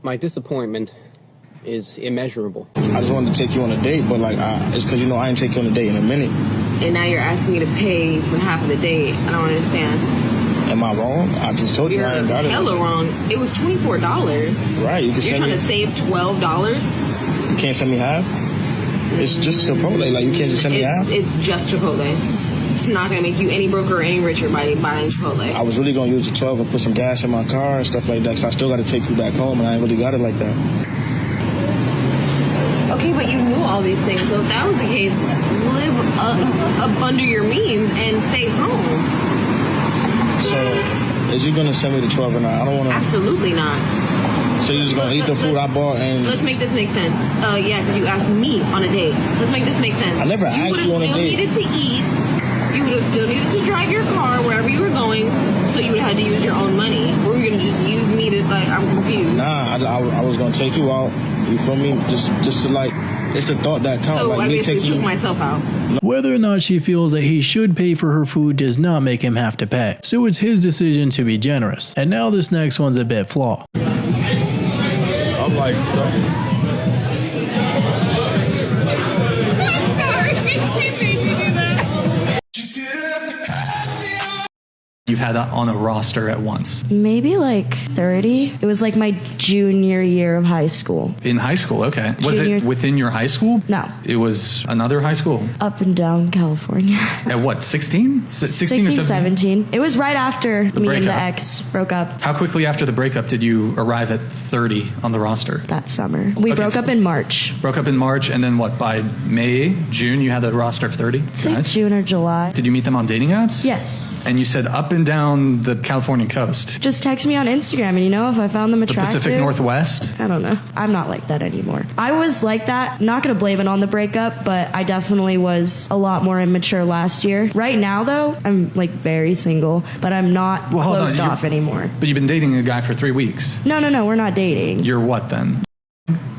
My disappointment is immeasurable. I just wanted to take you on a date, but like, it's because you know I ain't take you on a date in a minute. And now you're asking me to pay for half of the date. I don't understand. Am I wrong? I just told you I ain't got it. You're hella wrong. It was $24. Right, you can You're trying to save $12? You can't send me half? It's just Chipotle. Like, you can't just send me half? It's just Chipotle. It's not going to make you any broker or any richer by buying Chipotle. I was really going to use the 12 and put some gas in my car and stuff like that, because I still got to take you back home, and I ain't really got it like that. Okay, but you knew all these things, so if that was the case, live up under your means and stay home. So, is you going to send me the 12 or not? I don't want to... Absolutely not. So you're just going to eat the food I bought and... Let's make this make sense. Yeah, because you asked me on a date. Let's make this make sense. I never asked you on a date. You would have still needed to eat. You would have still needed to drive your car wherever you were going, so you would have had to use your own money. Or you're going to just use me to, like, I'm confused. Nah, I was going to take you out. You feel me? Just to, like... It's the thought that counts. So like, I basically took myself out. Whether or not she feels that he should pay for her food does not make him have to pay. So it's his decision to be generous. And now this next one's a bit flawed. I'm like, so. You've had that on a roster at once? Maybe like 30. It was like my junior year of high school. In high school, okay. Was it within your high school? No. It was another high school? Up and down California. At what, 16? 16 or 17? It was right after me breakup. and the ex broke up. How quickly after the breakup did you arrive at 30 on the roster? That summer. We broke up in March. Broke up in March, and then what, by May, June, you had the roster of 30? It's like June or July. Did you meet them on dating apps? Yes. And you said up and down the California coast? Just text me on Instagram, and you know, if I found them attractive. The Pacific Northwest? I don't know. I'm not like that anymore. I was like that. Not going to blame it on the breakup, but I definitely was a lot more immature last year. Right now, though, I'm like very single, but I'm not closed off anymore. But you've been dating a guy for 3 weeks. No, we're not dating. You're what then?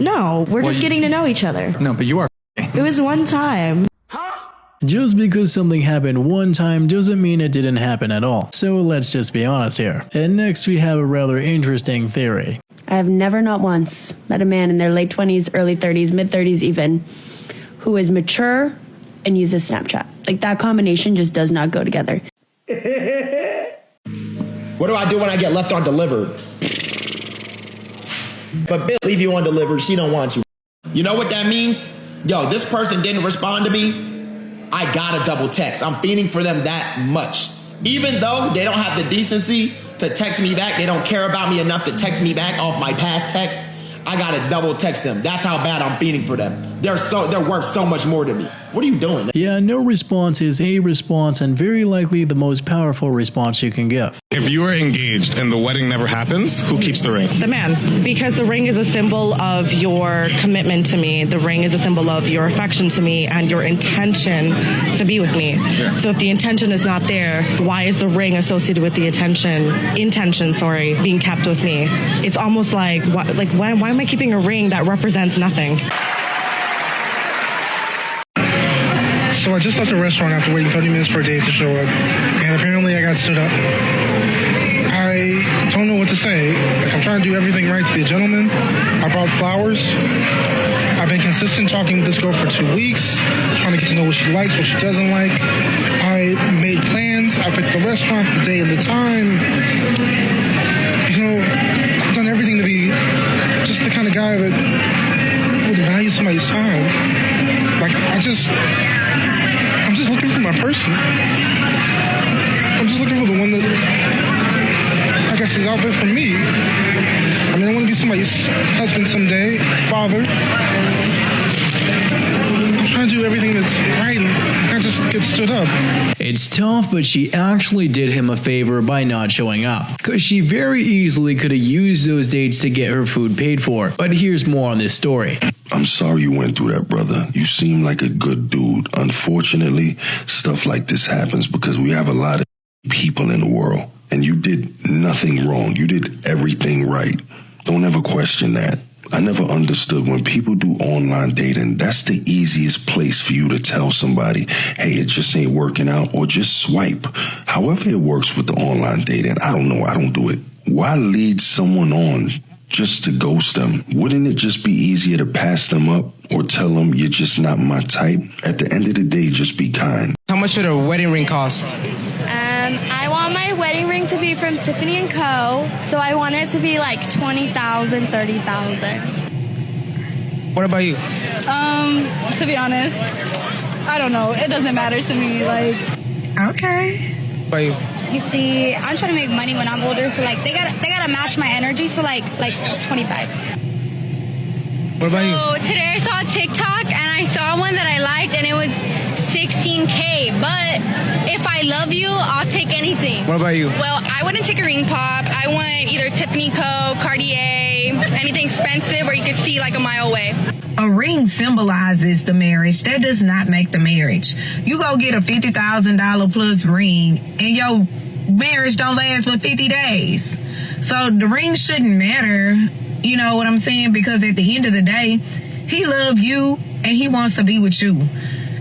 No, we're just getting to know each other. No, but you are. It was one time. Just because something happened one time doesn't mean it didn't happen at all. So let's just be honest here. And next we have a rather interesting theory. I have never, not once, met a man in their late 20s, early 30s, mid 30s even, who is mature and uses Snapchat. Like, that combination just does not go together. What do I do when I get left undelivered? But bitch leave you undelivered, she don't want you. You know what that means? Yo, this person didn't respond to me. I gotta double text. I'm feeding for them that much. Even though they don't have the decency to text me back, they don't care about me enough to text me back off my past text, I gotta double text them. That's how bad I'm feeding for them. They're worth so much more to me. What are you doing? Yeah, no response is a response, and very likely the most powerful response you can give. If you are engaged and the wedding never happens, who keeps the ring? The man, because the ring is a symbol of your commitment to me. The ring is a symbol of your affection to me and your intention to be with me. Yeah. So if the intention is not there, why is the ring associated with the intention being kept with me? It's almost like why am I keeping a ring that represents nothing? So I just left the restaurant after waiting 30 minutes for a date to show up, and apparently I got stood up. I don't know what to say. Like, I'm trying to do everything right to be a gentleman. I brought flowers. I've been consistent talking with this girl for 2 weeks, trying to get to know what she likes, what she doesn't like. I made plans. I picked the restaurant, the day, and the time. You know, I've done everything to be just the kind of guy that would value somebody's time. Like, I'm just looking for my person. I'm just looking for the one that, I guess, is out there for me. I mean, I want to be somebody's husband someday, father. I'm trying to do everything that's right and I just get stood up. It's tough, but she actually did him a favor by not showing up, because she very easily could have used those dates to get her food paid for. But here's more on this story. I'm sorry you went through that, brother. You seem like a good dude. Unfortunately, stuff like this happens because we have a lot of people in the world, and you did nothing wrong. You did everything right. Don't ever question that. I never understood when people do online dating, that's the easiest place for you to tell somebody, hey, it just ain't working out, or just swipe. However it works with the online dating, I don't know. I don't do it. Why lead someone on just to ghost them? Wouldn't it just be easier to pass them up or tell them you're just not my type? At the end of the day, just be kind. How much should a wedding ring cost? I want my wedding ring to be from Tiffany & Co. So I want it to be like $20,000, $30,000. What about you? To be honest, I don't know. It doesn't matter to me. Like, okay. What about you? You see, I'm trying to make money when I'm older, so like they gotta match my energy. So like 25. What about you? So today I saw a TikTok and I saw one that I liked and it was $16K. But if I love you, I'll take anything. What about you? Well, I wouldn't take a ring pop. I want either Tiffany Co., Cartier, anything expensive where you could see like a mile away. A ring symbolizes the marriage. That does not make the marriage. You go get a $50,000 plus ring and your marriage don't last but 50 days. So the ring shouldn't matter. You know what I'm saying? Because at the end of the day, he loves you and he wants to be with you.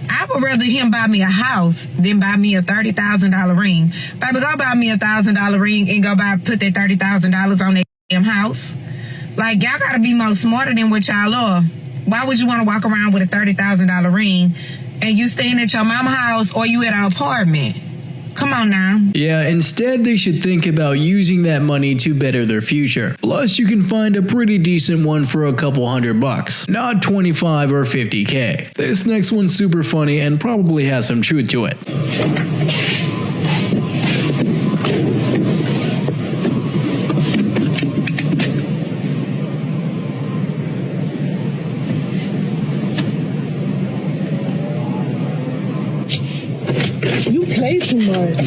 I would rather him buy me a house than buy me a $30,000 ring. Baby, go buy me a $1,000 ring and go put that $30,000 on that damn house. Like, y'all gotta be more smarter than what y'all are. Why would you want to walk around with a $30,000 ring and you staying at your mama's house or you at an apartment? Come on now. Yeah, instead they should think about using that money to better their future. Plus, you can find a pretty decent one for a couple $100, not 25 or 50K. This next one's super funny and probably has some truth to it. Play too much.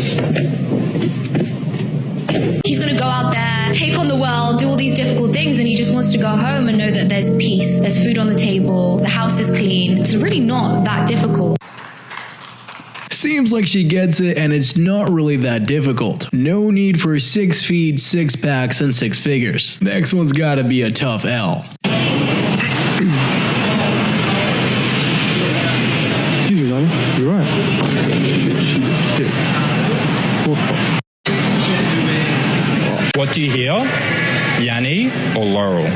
He's gonna go out there, take on the world, do all these difficult things, and he just wants to go home and know that there's peace, there's food on the table, the house is clean. It's really not that difficult. Seems like she gets it, and it's not really that difficult. No need for 6 feet, 6 packs, and 6 figures. Next one's gotta be a tough L. Excuse me, honey. You're right. What do you hear? Yanni or Laurel? Laurel.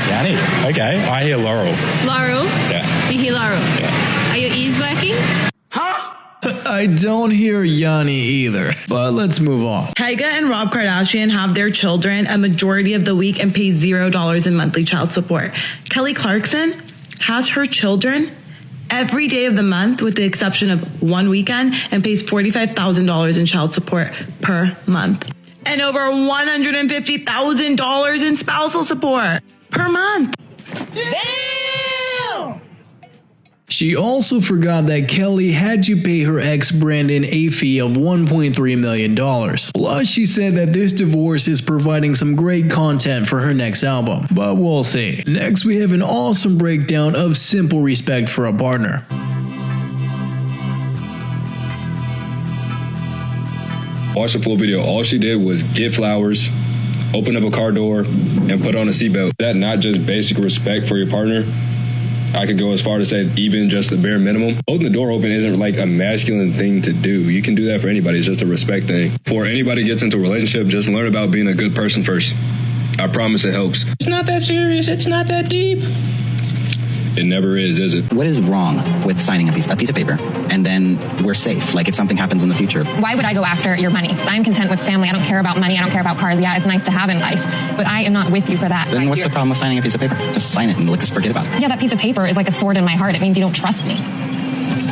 Yanni. Okay, I hear Laurel. Laurel? Yeah. You hear Laurel? Yeah. Are your ears working? I don't hear Yanni either, but let's move on. Tyga and Rob Kardashian have their children a majority of the week and pay $0 in monthly child support. Kelly Clarkson has her children every day of the month with the exception of one weekend and pays $45,000 in child support per month. And over $150,000 in spousal support per month. Damn! She also forgot that Kelly had to pay her ex Brandon a fee of $1.3 million. Plus, she said that this divorce is providing some great content for her next album. But we'll see. Next, we have an awesome breakdown of simple respect for a partner. Watch the full video. All she did was get flowers, open up a car door, and put on a seatbelt. That not just basic respect for your partner. I could go as far to say even just the bare minimum. Holding the door open isn't like a masculine thing to do. You can do that for anybody. It's just a respect thing. Before anybody gets into a relationship, just learn about being a good person first. I promise it helps. It's not that serious. It's not that deep. It never is it? What is wrong with signing a piece of paper and then we're safe? Like if something happens in the future. Why would I go after your money? I'm content with family. I don't care about money. I don't care about cars. Yeah, it's nice to have in life, but I am not with you for that. Then what's the problem with signing a piece of paper? Just sign it and let's just forget about it. Yeah, that piece of paper is like a sword in my heart. It means you don't trust me.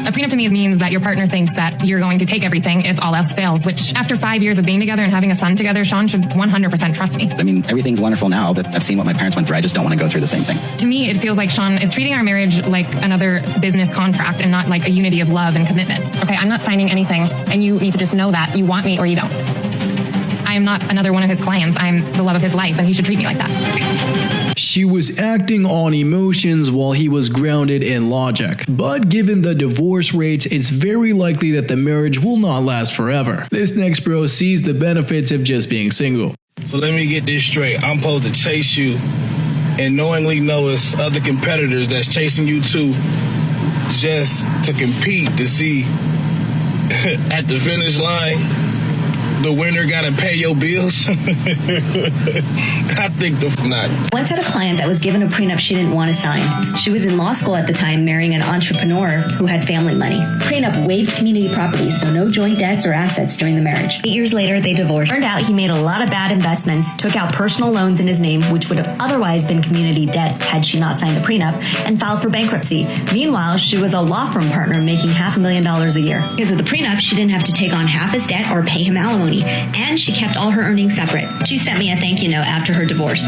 A prenup to me means that your partner thinks that you're going to take everything if all else fails, which after 5 years of being together and having a son together, Sean should 100% trust me. I mean, everything's wonderful now, but I've seen what my parents went through. I just don't want to go through the same thing. To me, it feels like Sean is treating our marriage like another business contract and not like a unity of love and commitment. Okay, I'm not signing anything, and you need to just know that. You want me or you don't. I am not another one of his clients. I'm the love of his life, and he should treat me like that. She was acting on emotions while he was grounded in logic. But given the divorce rates, it's very likely that the marriage will not last forever. This next bro sees the benefits of just being single. So let me get this straight. I'm supposed to chase you and knowingly know it's other competitors that's chasing you too, just to compete to see at the finish line the winner gotta pay your bills? I think not. Once had a client that was given a prenup she didn't want to sign. She was in law school at the time, marrying an entrepreneur who had family money. Prenup waived community properties, so no joint debts or assets during the marriage. 8 years later, they divorced. Turned out he made a lot of bad investments, took out personal loans in his name, which would have otherwise been community debt had she not signed the prenup, and filed for bankruptcy. Meanwhile, she was a law firm partner making $500,000 a year. Because of the prenup, she didn't have to take on half his debt or pay him alimony, and she kept all her earnings separate. She sent me a thank you note after her divorce.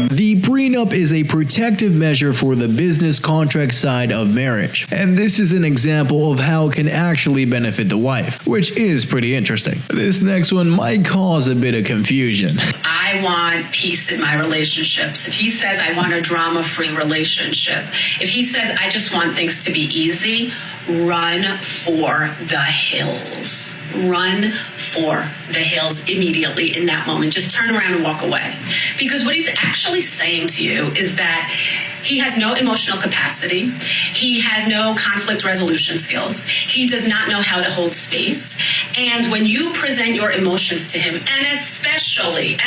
The prenup is a protective measure for the business contract side of marriage, and this is an example of how it can actually benefit the wife, which is pretty interesting. This next one might cause a bit of confusion. I want peace in my relationships. If he says I want a drama-free relationship, if he says I just want things to be easy, run for the hills. Run for the hills immediately in that moment. Just turn around and walk away. Because what he's actually saying to you is that he has no emotional capacity. He has no conflict resolution skills. He does not know how to hold space. And when you present your emotions to him, and especially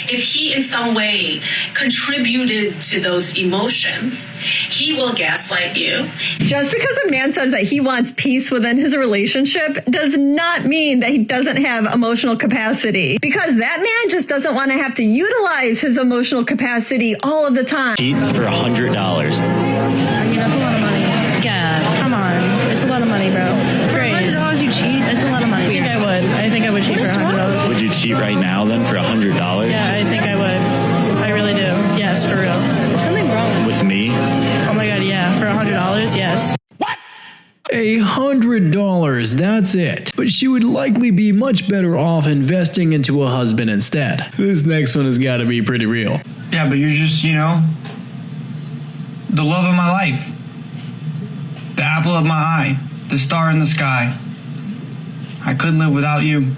if he in some way contributed to those emotions, he will gaslight you. Just because a man says that he wants peace within his relationship does not mean that he doesn't have emotional capacity. Because that man just doesn't want to have to utilize his emotional capacity all of the time. Cheat for $100. I mean, that's a lot of money. Yeah, come on. It's a lot of money, bro. $100 you cheat? It's a lot of money. I think I would cheat for $100. Would you cheat right now then for $100? Yeah, I think I would. I really do. Yes, for real. There's something wrong. With me? Oh my god, yeah. For $100, yes. $100, that's it. But she would likely be much better off investing into a husband instead. This next one has got to be pretty real. Yeah, but you're just, the love of my life. The apple of my eye. The star in the sky. I couldn't live without you.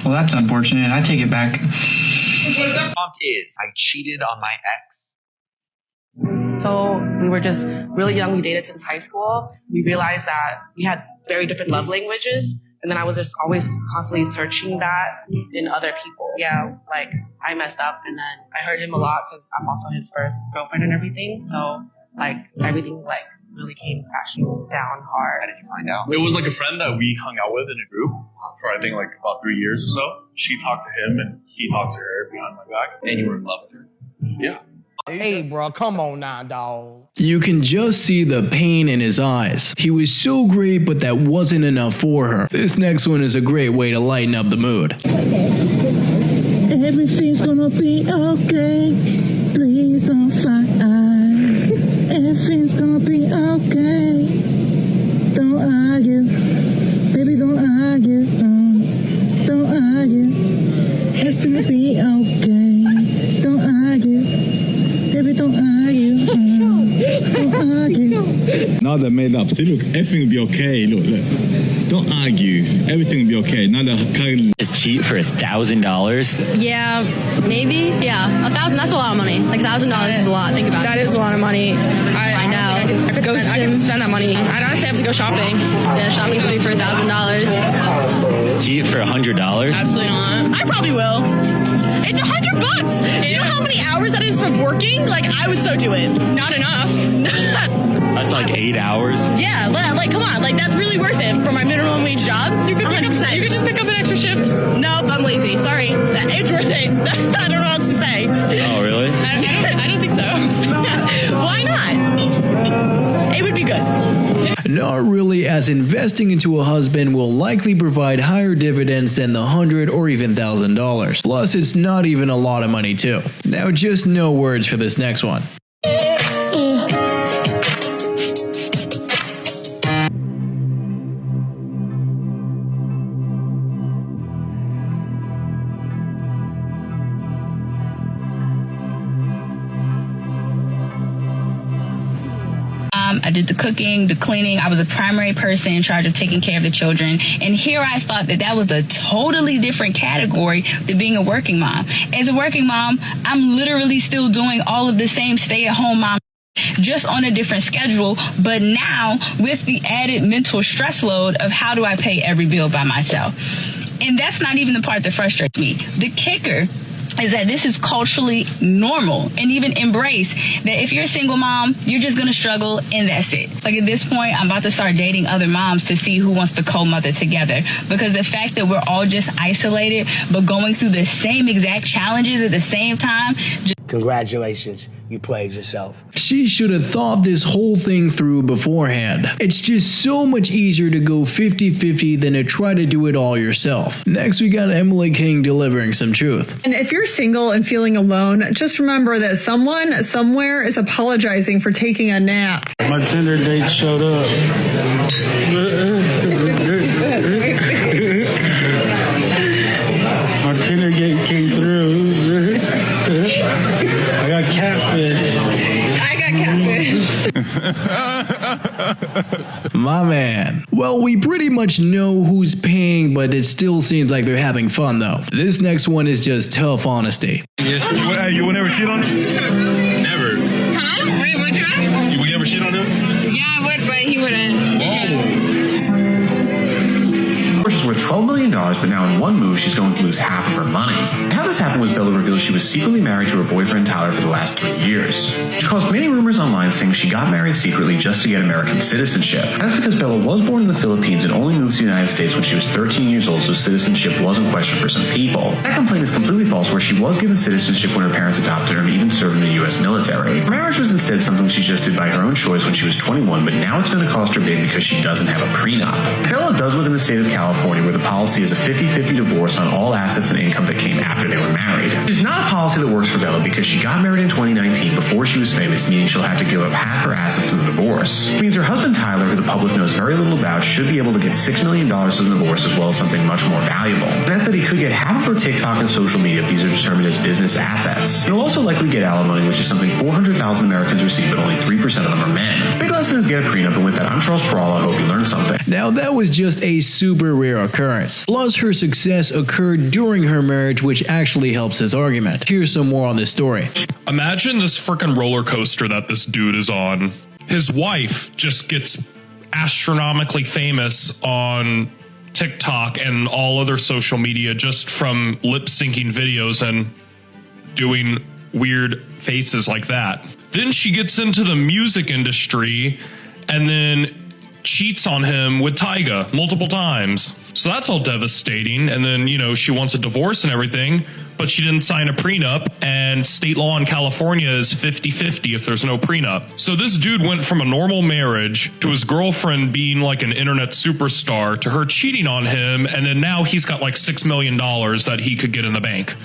Well, that's unfortunate. I take it back. The prompt is, I cheated on my ex. So we were just really young. We dated since high school. We realized that we had very different love languages. And then I was just always constantly searching that in other people. Yeah, like I messed up and then I hurt him a lot because I'm also his first girlfriend and everything. So like everything like really came crashing down hard. How did you find out? It was like a friend that we hung out with in a group for I think like about 3 years or so. She talked to him and he talked to her behind my back. And you were in love with her. Yeah. Hey, bro, come on now, dog. You can just see the pain in his eyes. He was so great, but that wasn't enough for her. This next one is a great way to lighten up the mood. Everything's gonna be okay. Please don't fight. Everything's gonna be okay. Don't argue. Baby, don't argue. Don't argue. Everything's gonna be okay. Don't argue. Baby, don't argue. Don't argue. Now that made up. See, look, everything will be okay. Look. Don't argue. Everything will be okay. Now that just cheat for $1,000. Yeah, maybe. Yeah, $1,000. That's a lot of money. Like $1,000 is a lot. Think about it. That is a lot of money. I know. I could spend that money. I'd honestly have to go shopping. Yeah, shopping spree for $1,000. Cheat for $100? Absolutely not. I probably will. It's $100. Do you know how many hours that is for working? Like, I would so do it. Not enough. That's like 8 hours. Yeah, like come on, like that's really worth it for my minimum wage job. You could just pick up an extra shift. Nope, I'm lazy. Sorry, it's worth it. I don't know what else to say. Oh, really? I don't think so. Why not? It would be good. Not really, as investing into a husband will likely provide higher dividends than the $100 or even $1,000. Plus, it's not even a lot of money too. Now, just no words for this next one. I did the cooking, the cleaning. I was a primary person in charge of taking care of the children. And here I thought that was a totally different category than being a working mom. As a working mom, I'm literally still doing all of the same stay-at-home mom just on a different schedule, but now with the added mental stress load of how do I pay every bill by myself? And that's not even the part that frustrates me. The kicker is that this is culturally normal and even embraced, that if you're a single mom, you're just going to struggle and that's it. Like at this point, I'm about to start dating other moms to see who wants to co-mother together, because the fact that we're all just isolated but going through the same exact challenges at the same time. Congratulations, you played yourself. She should have thought this whole thing through beforehand. It's just so much easier to go 50-50 than to try to do it all yourself. Next, we got Emily King delivering some truth. And if you're single and feeling alone, just remember that someone somewhere is apologizing for taking a nap. My Tinder date showed up. My Tinder date came through. I got catfish. My man. Well, we pretty much know who's paying, but it still seems like they're having fun though. This next one is just tough honesty. Yes. Hey, you would never cheat on him? Never. Huh? Wait, what'd you ask? You would never cheat on him? Yeah, I would, but he wouldn't. She's worth $12 million, but now in one move, she's going to lose half of her money. How this happened was Bella revealed she was secretly married to her boyfriend Tyler for the last 3 years. She caused many rumors online saying she got married secretly just to get American citizenship. That's because Bella was born in the Philippines and only moved to the United States when she was 13 years old, so citizenship was in question for some people. That complaint is completely false, where she was given citizenship when her parents adopted her and even served in the U.S. military. Her marriage was instead something she just did by her own choice when she was 21, but now it's going to cost her big because she doesn't have a prenup. Bella does live in the state of California, where the policy is a 50-50 divorce on all assets and income that came after they were married. It's not a policy that works for Bella because she got married in 2019 before she was famous, meaning she'll have to give up half her assets to the divorce. Which means her husband Tyler, who the public knows very little about, should be able to get $6 million as a divorce as well as something much more valuable. And that's that he could get half of her TikTok and social media if these are determined as business assets. He'll also likely get alimony, which is something 400,000 Americans receive, but only 3% of them are men. Big lesson is get a prenup, and with that, I'm Charles Perala. I hope you learned something. Now that was just a super rare occurrence. Plus, her success occurred during her marriage, which actually helps his argument. Here's some more on this story. Imagine this freaking roller coaster that this dude is on. His wife just gets astronomically famous on TikTok and all other social media just from lip syncing videos and doing weird faces like that. Then she gets into the music industry and then cheats on him with Tyga multiple times. So that's all devastating. And then, you know, she wants a divorce and everything, but she didn't sign a prenup, and state law in California is 50-50 if there's no prenup. So this dude went from a normal marriage to his girlfriend being like an internet superstar to her cheating on him, and then now he's got like $6 million that he could get in the bank.